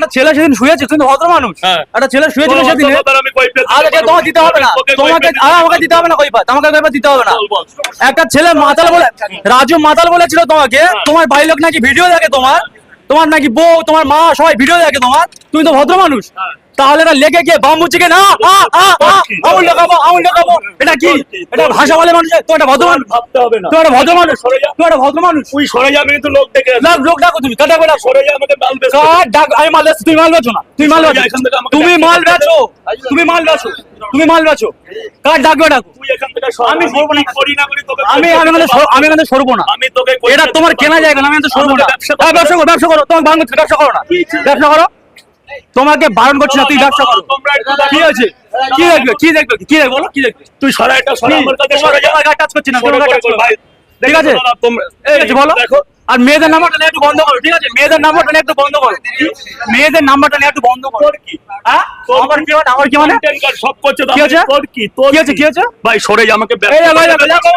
একটা ছেলে সেদিন শুয়েছে, তুমি তো ভদ্র মানুষ, একটা ছেলে শুয়েছিল সেদিন, আগে তোমাকে দিতে হবে না, আমাকে দিতে হবে না কৈফিয়ত, আমাকে কৈফিয়ত দিতে হবে না। একটা ছেলে মাতাল বলে, রাজু মাতাল বলেছিল তোমাকে, তোমার বাড়ির লোক নাকি ভিডিও দেখে, তোমার নাকি বউ, তোমার মা সবাই ভিডিও দেখে তোমার, তুমি তো ভদ্র মানুষ, তাহলে এটা লেগে গিয়ে বাম্বু চিকেন আঙুল লাগাবো, এটা কি? এটা ভাষা বলে মানুষ? তো একটা ভদ্র মানুষ ভাবতে হবে না, তো একটা ভদ্র মানুষ, তো একটা ভদ্র মানুষ। তুই সরে যাবে, তো লোক দেখে লোক ডাকো, তুমি কাটা করে সরে যা, আমাকে মাল বেচো, আমি মাল বেচো, তুমি মাল বেচো না, তুমি মাল বেচো, তুমি মাল বেচো, তুমি মাল বেচো, তুমি মাল বেচো, কার ডাকবে ডাকো, তুই এখান থেকে সর। আমি সরবো না, করি না করি তোকে, আমি এখানে সরবো না, আমি তোকে, এটা তোমার কেনা জায়গা না, আমি এখানে সরবো না। ব্যবসা করো, তোমার বাংলা ব্যবসা করো না, ব্যবসা করো, তোমাকে বারণ করছি না, তুই ব্যবসা করো। কি আছে? কি দেখবে? কি দেখবে? কি দেখবে বলো? কি দেখবে? তুই সরা, একটা সরা, আমার কাছে সরা, আমার গায়ে টাচ করছিস না, তোমার গায়ে টাচ করো ভাই, ঠিক আছে? ঠিক আছে বলো। আর মেয়েদের নাম্বারটা নিয়ে একটু বন্ধ করো, ঠিক আছে? মেয়েদের নাম্বারটা নিয়ে একটু বন্ধ করো, মেয়েদের নাম্বারটা নিয়ে একটু বন্ধ করো। কি হ্যাঁ? আমার কি মানে? আমার কি মানে? সব করছে তো, কি আছে? তোর কি? কি আছে? কি আছে ভাই? সরে যা, আমাকে এই ভাই দেখো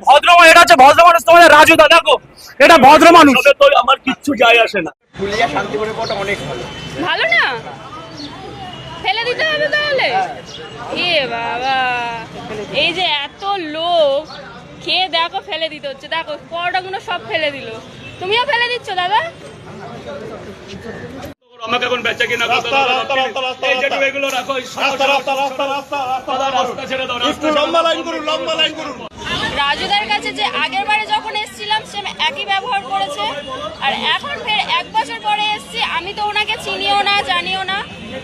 ভদ্র মানুষ, এটা আছে ভদ্র মানুষ, তোমাদের রাজু দা, দেখো এটা ভদ্র মানুষ, আমার কিচ্ছু যায় আসে না। ফুলিয়া শান্তিপুরে পড়া অনেক ভালো। ভালো না? ফেলে দিতে হবে তাহলে? এ বাবা, এই যে এত লোক খেয়ে দেখো ফেলে দিতে হচ্ছে, দেখো পরোটাগুলো সব ফেলে দিল, তুমিও ফেলে দিচ্ছ দাদা। আমাকে এখন বেচা কিনা করতে হবে, এই যে এগুলো রাখো, রাস্তা ছেড়ে দাও, রাস্তা লম্বা লাইন করুন। রাজুদার কাছে যে আগের বারে যখন এসেছিলাম সে একই ব্যবহার করেছে, আর এখন ফের 1 বছর পরে এসেছি, আমি তো ওনাকে চিনিও না জানিও না,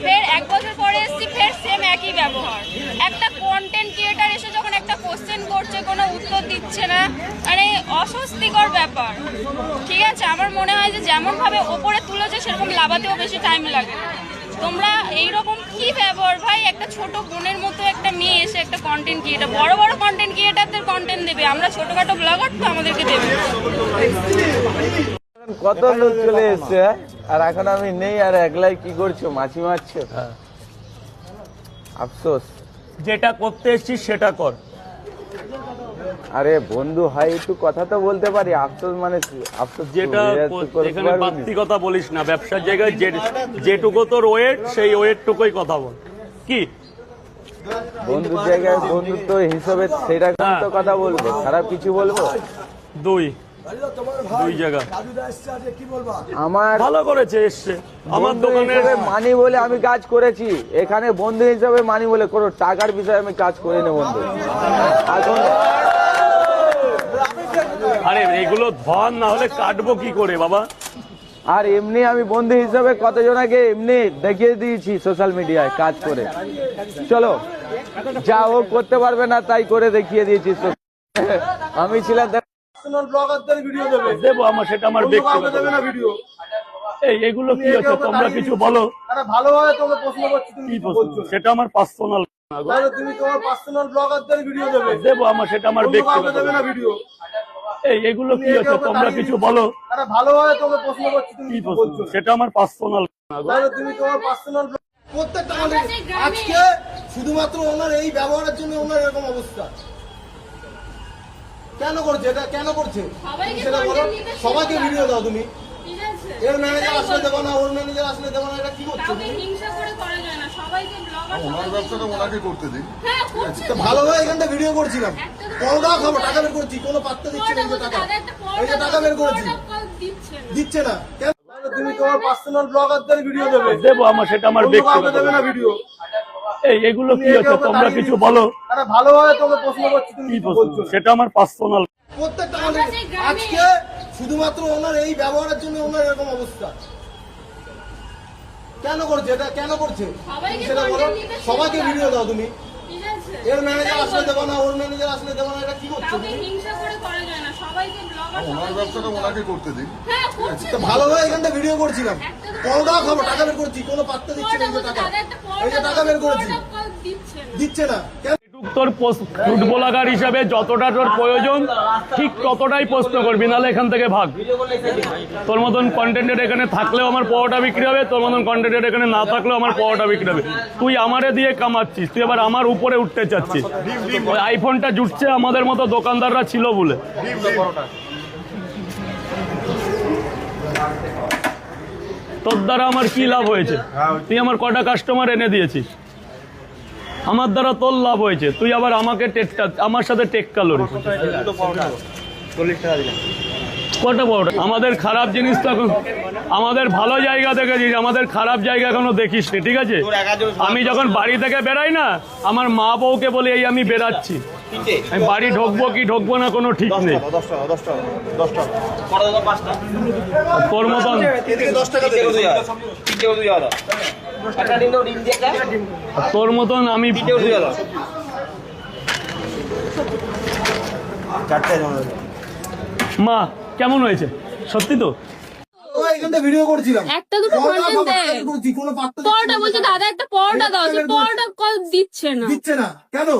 ফের 1 বছর পরে এসেছি, ফের সেম একই ব্যবহার। একটা কন্টেন্ট ক্রিয়েটার এসে যখন একটা কোশ্চেন করছে, কোনো উত্তর দিচ্ছে না, মানে অস্বস্তিকর ব্যাপার। ঠিক আছে, আমার মনে হয় যে যেমন ভাবে ওপরে তুলেছে সেরকম লাভাতেও বেশি টাইম লাগে। তোমরা এইরকম কি ব্যবহার ভাই? একটা ছোট বোনের মতো একটা মেয়ে এসে একটা কন্টেন্ট ক্রিয়েটার, বড় বড় কন্টেন্ট ক্রিয়েটারদের কন্টেন্ট দেবে, আমরা ছোটখাটো ব্লগার তো আমাদেরকে দেবে। কত লোক চলে এসছে, আর এখন আমি নেই, আর একলাই কি করছো? মাছি মারছো? আফসোস, যেটা করতে এসেছিস সেটা কর। আরে বন্ধু হয়, একটু কথা তো বলতে পারি। আফসোস মানে আফসোস, যেটা এখানে বাড়তি কথা বলিস না, ব্যবসার জায়গায় যেটুকু তোর ওয়েট, সেই ওয়েটটুকুই কথা বল। কি বন্ধুর জায়গায় বন্ধুত্ব হিসেবে সেরকম তো কথা বলবো, খারাপ কিছু বলবো? দুই জায়গা আমার ভালো করেছে, এসছে আমার দোকানে মানি বলে আমি কাজ করেছি, এখানে বন্ধু হিসাবে মানি বলে কোনো টাকার বিষয়ে আমি কাজ করিনি বন্ধু। এখন আরে এগুলো ধন না হলে কাটবো কি করে বাবা? আর এমনি আমি বন্ধু হিসাবে কতজনকে এমনি দেখিয়ে দিয়েছি সোশ্যাল মিডিয়ায় কাজ করে, চলো যা ও করতে পারবে না তাই করে দেখিয়ে দিয়েছি। আমি ছিলাম ভিডিও দেবে, দেবো, আমার সেটা আমার ব্যক্তিগত ভিডিও। এই এগুলো কি আছে তোমরা কিছু বলো। ভালোভাবে তোমরা প্রশ্ন করছো, তুমি কি বলছো? সেটা আমার পার্সোনাল, তুমি তোমার পার্সোনাল ব্লগারদের ভিডিও দেবে, দেবো, আমার সেটা আমার ব্যক্তিগত ভিডিও। এই এগুলো কি আছে তোমরা কিছু বলো। ভালোভাবে তোমরা প্রশ্ন করছো, তুমি কি বলছো? সেটা আমার পার্সোনাল, তুমি তোমার পার্সোনাল প্রত্যেকটা আজকে শুধুমাত্র ওনার এই ব্যবহারের জন্য ওনার এরকম অবস্থা কেন করছে? এটা কেন করছে সেটা বলো। সবাইকে ভিডিও দাও তুমি, এর ম্যানেজার আসলে দেবো না, ওর ম্যানেজার আসলে দেবো না, এটা কি করছো? ওনার ব্যবসাটা ওনাকে করতে দিন। ভালো হয়ে এখানটা ভিডিও করছিলাম, পরোটাও খাবো, টাকা বের করছি, কোনো পাত্তা দিচ্ছে না। এই যে টাকা বের করেছি, দিচ্ছে না কেন? তুমি তোমার পার্সোনাল ব্লগারদের ভিডিও দেবে, দেবো, আমার সেটা আমার ব্যক্তিগত দেবে না ভিডিও। এই এগুলো কি আছে তোমরা কিছু বলো। ভালোভাবে তোমরা প্রশ্ন করছো, তুমি কি বলছো? সেটা আমার পার্সোনাল। প্রত্যেকটা আজকে শুধুমাত্র ওনার এই ব্যবহারের জন্য ওনার এরকম অবস্থা কেন করছে? এটা কেন করছে সেটা বলো। সবাইকে ভিডিও দাও তুমি, এর ম্যানেজার আসলে দেবো না, ওর ম্যানেজার আসলে দেবো না, এটা কি করছো? ওনার ব্যবসাটা ওনাকে করতে দিন। ভালো হয়ে এখানটা ভিডিও করছিলাম, পরোটাও খাবো, টাকা বের করছি, কোনো পাত্তা দিচ্ছে না। এই যে টাকা বের করেছি, দিচ্ছে না কেন? তোর ফুড ব্লগার হিসাবে যতটা তোর প্রয়োজন ঠিক ততটাই প্রশ্ন করবি, নাহলে এখান থেকে ভাগ। তোর মতন কন্টেন্টের এখানে থাকলেও আমার পরোটা বিক্রি হবে, তোর মতন কন্টেন্টের এখানে না থাকলেও আমার পরোটা বিক্রি হবে। তুই আমারে দিয়ে কামাচ্ছিস, তুই এবার আমার উপরে উঠতে চাচ্ছিস। ওই আইফোনটা জুটছে আমাদের মতো দোকানদাররা ছিল বলে। তোর দ্বারা আমার কি লাভ হয়েছে? তুই আমার কটা কাস্টমার এনে দিয়েছিস, আমার দ্বারা তোর লাভ হয়েছে, তুই আবার আমাকে আমার সাথে টেক্কা লড়ি। কটা বড় আমাদের খারাপ জিনিস তো এখন, আমাদের ভালো জায়গা দেখেছিস, আমাদের খারাপ জায়গা এখনো দেখিস নি, ঠিক আছে? আমি যখন বাড়ি থেকে বেরাই না, আমার মা বউকে বলি এই আমি বেরাচ্ছি, আমি বাড়ি ঢুকবো কি ঢুকবো না কোনো ঠিক নেই। তোর মতন তোর মতন আমি মা কেমন হয়েছে সত্যি তো? ভিডিও করছিলাম, একটা দুটো কন্টেন্ট দে। কোনো পাত্তা পরোটা বলছে দাদা একটা পরোটা দাও, সে পরোটা দিচ্ছে না। দিচ্ছে না কেন?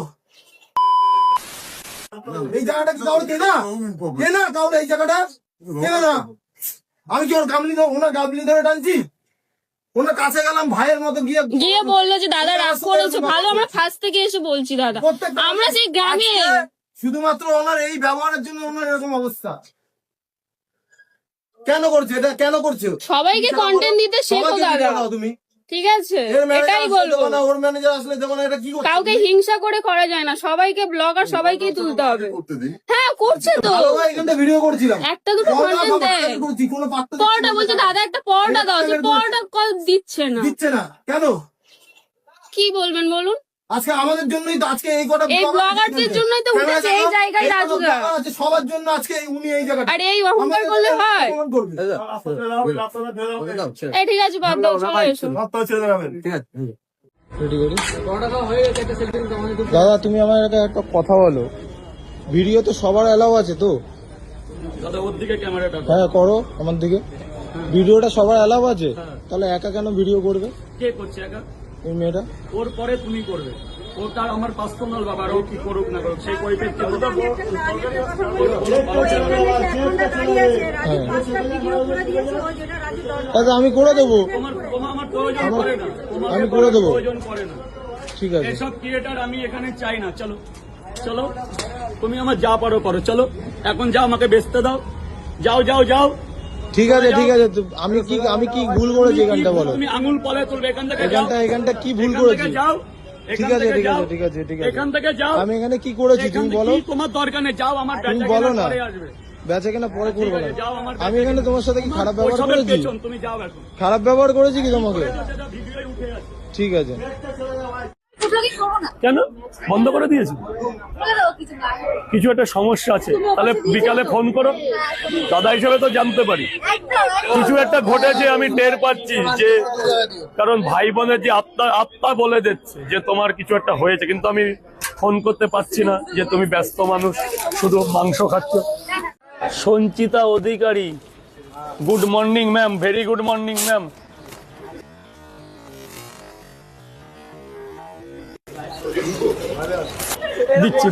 এই জায়গাটা কি কাউকে কেনা কেনা কাউকে এই জায়গাটা কেনা না? আমি কি ওর গামলি ওনার গামলি ধরে টানছি? ওনার কাছে গেলাম ভাইয়ের মতো গিয়ে গিয়ে বললো যে দাদা রাগ করেছো, ভালো আমরা ফার্স্ট থেকে এসে বলছি দাদা আমরা সেই গ্রামে। শুধুমাত্র ওনার এই ব্যবহারের জন্য ওনার এরকম অবস্থা কেন করছে? এটা কেন করছে? সবাইকে কন্টেন্ট দিতে শেখো দাদা, তুমি ঠিক আছে? এটাই বলবো, ওর ম্যানেজার আসলে যেমন এটা কি করছে? কাউকে হিংসা করে করা যায় না, সবাইকে ব্লগার সবাইকেই তুলতে হবে। করতে দিন। হ্যাঁ করছে তো, এখানটা ভিডিও করছিলাম, একটা দুটো কন্টেন্ট দে। কোনো পাত্তা পরোটা বলছে দাদা একটা পরোটা দাও, সে পরোটা দিচ্ছে না। দিচ্ছে না কেন? কি বলবেন বলুন? আজকে আমাদের জন্যই তো আজকে এই কটা এই ব্লগারদের জন্যই তো উঠেছে এই জায়গায় রাজুদা। সবার জন্য আজকে উনি এই জায়গাটা। আরে এই অহংকার করলে হয়? এই ঠিক আছে বাদ দাও, চলে এসো। দাদা তুমি আমার একটা কথা বলো, ভিডিও তো সবার অ্যালাউ আছে তো? দাদা ওর দিকে ক্যামেরাটা হ্যাঁ করো আমার দিকে, ভিডিওটা সবার অ্যালাউ আছে, তাহলে একা কেন ভিডিও করবে? কে করছে একা? এই মেয়েটা। ওর পরে তুমি করবে, ওটা আমার পার্সোনাল ব্যাপার, ও কি করুক না করুক সেই পরিপ্রেক্ষিতে দাদা আমি করে দেবো, আমার প্রয়োজন করে না, আমি করে দেবো, প্রয়োজন করে না। ঠিক আছে। এসব ক্রিয়েটার আমি এখানে চাই না। চলো চলো, তুমি আমার যা পারো করো, চলো এখন যাও, আমাকে বেচতে দাও, যাও যাও যাও। ঠিক আছে ঠিক আছে, আমি কি ভুল করেছি এখানটা বলো? তুমি আঙুল পলে তুলবে, এখান থেকে যাও, এখানটা কি ভুল করেছি? যাও, ঠিক আছে ঠিক আছে ঠিক আছে ঠিক আছে, এখান থেকে যাও। আমি এখানে কি করেছি তুমি বলো? তোমার দরকার নেই, যাও, আমার তুমি বেচা বলো কেনা না, পরে আসবে। বেচা কেনা পরে করবো না। যাও, আমার আমি এখানে তোমার সাথে কি খারাপ ব্যবহার ওসবের করেছি? পেছন তুমি যাও এখন। খারাপ ব্যবহার করেছি কি তোমাকে? সেটা ভিডিওয় উঠে আছে। ঠিক আছে। কেন বন্ধ করে দিয়েছি? কিছু একটা সমস্যা আছে, তাহলে বিকালে ফোন করো, দাদা হিসেবে তো জানতে পারি কিছু একটা ঘটেছে, আমি টের পাচ্ছি যে, কারণ ভাই বোনের যে আত্মা বলে দিচ্ছে যে তোমার কিছু একটা হয়েছে, কিন্তু আমি ফোন করতে পারছি না, যে তুমি ব্যস্ত মানুষ, শুধু মাংস খাচ্ছ। Sanchita Adhikari, good morning ma'am, very good morning ma'am.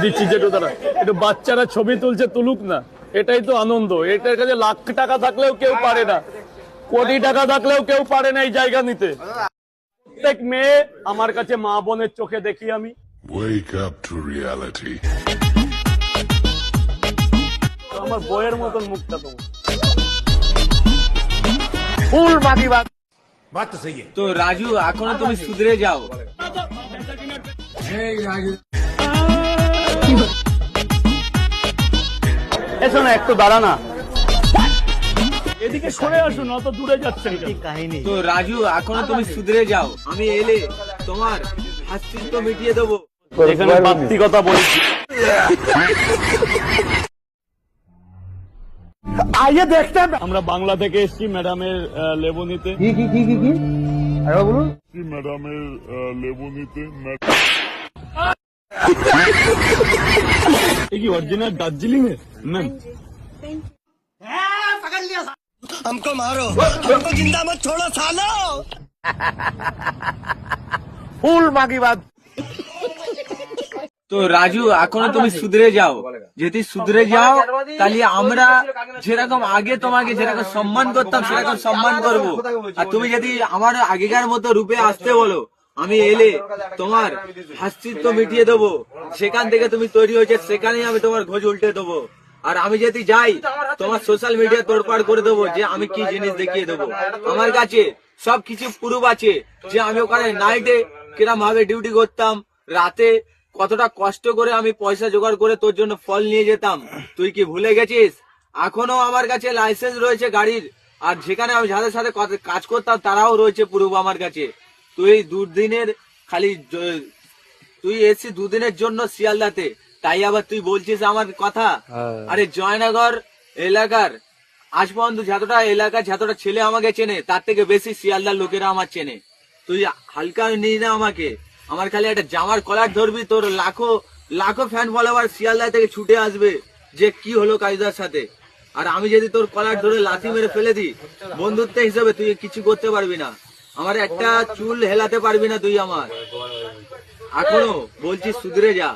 দিচ্ছি যেটু তারা একটু বাচ্চারা ছবি তুলছে, তুলুক না, এটাই তো আনন্দ। এটার কাছে লাখ টাকা থাকলেও কেউ পারে না, কোটি টাকা থাকলেও কেউ পারে না এই জায়গা নিতে। প্রত্যেক মেয়ে আমার কাছে মা বোনের চোখে দেখি আমি। Wake up to reality. আমার বইয়ের মতন মুখটা তো তো রাজু এখনো তুমি সুধরে যাও। এসো না, একটু দাঁড়া না, এদিকে সরে আসুন, অত দূরে যাচ্ছেন। তো রাজু এখনো তুমি সুধরে যাও, আমি এলে তোমার হাসিত্ব মিটিয়ে দেবো। এখানে বাড়তি কথা বলছি। আইয়ে দেখতে আমরা বাংলা থেকে এসেছি ম্যাডামের লেবু নিতে। কি আরে বলুন। ম্যাডামের লেবু নিতে। কি অরিজিনাল দার্জিলিং এর ম্যাম? हमको मारो, हमको जिंदा मत छोड़ो सालो। ফুল মাগি বাদ। তো রাজু এখনো তুমি সুধরে যাও, যদি সুধরে যাও তাহলে আমরা যেরকম আগে তোমাকে যেরকম সম্মান করতাম সেরকম সম্মান করব। আর তুমি যদি আমার আগেকার মতো রূপে আসতে বলো, আমি এলে তোমার হাসিত্ব মিটিয়ে দেবো। সেখান থেকে তুমি তৈরি হয়েছে, সেখানেই আমি তোমার ঘোষ উল্টে দেবো। আর আমি যদি যাই তোমার সোশ্যাল মিডিয়া তোড়পাড় করে দেবো যে আমি কি জিনিস দেখিয়ে দেবো। আমার কাছে সবকিছু প্রুফ আছে যে আমি ওখানে নাইটে কিরম ভাবে ডিউটি করতাম, রাতে কতটা কষ্ট করে আমি পয়সা জোগাড় করে তোর জন্য ফল নিয়ে যেতাম। তুই কি ভুলে গেছিস? এখনো আমার কাছে লাইসেন্স রয়েছে গাড়ির, আর যেখানে আমি যাদের সাথে কাজ করতাম তারাও রয়েছে প্রুফ আমার কাছে। তুই দুদিনের খালি তুই এসছি দুদিনের জন্য শিয়ালদাতে, তাই আবার তুই বলছিস আমার কথা? আরে জয়নগর এলাকার আজ পর্যন্ত যতটা ছেলে আমাকে চেনে তার থেকে বেশি শিয়ালদার লোকেরা আমার চেনে। তুই হালকা নিস না আমাকে। আমার খালি একটা জামার কলার ধরবি, তোর লাখো লাখো ফ্যান ফলোয়ার শিয়ালদা থেকে ছুটে আসবে যে কি হলো কাজদার সাথে। আর আমি যদি তোর কলার ধরে লাথি মেরে ফেলে দিই, বন্ধুত্ব হিসেবে তুই কিছু করতে পারবি না, আমার একটা চুল হেলাতে পারবি না তুই আমার। এখনো বলছিস সুধরে যা।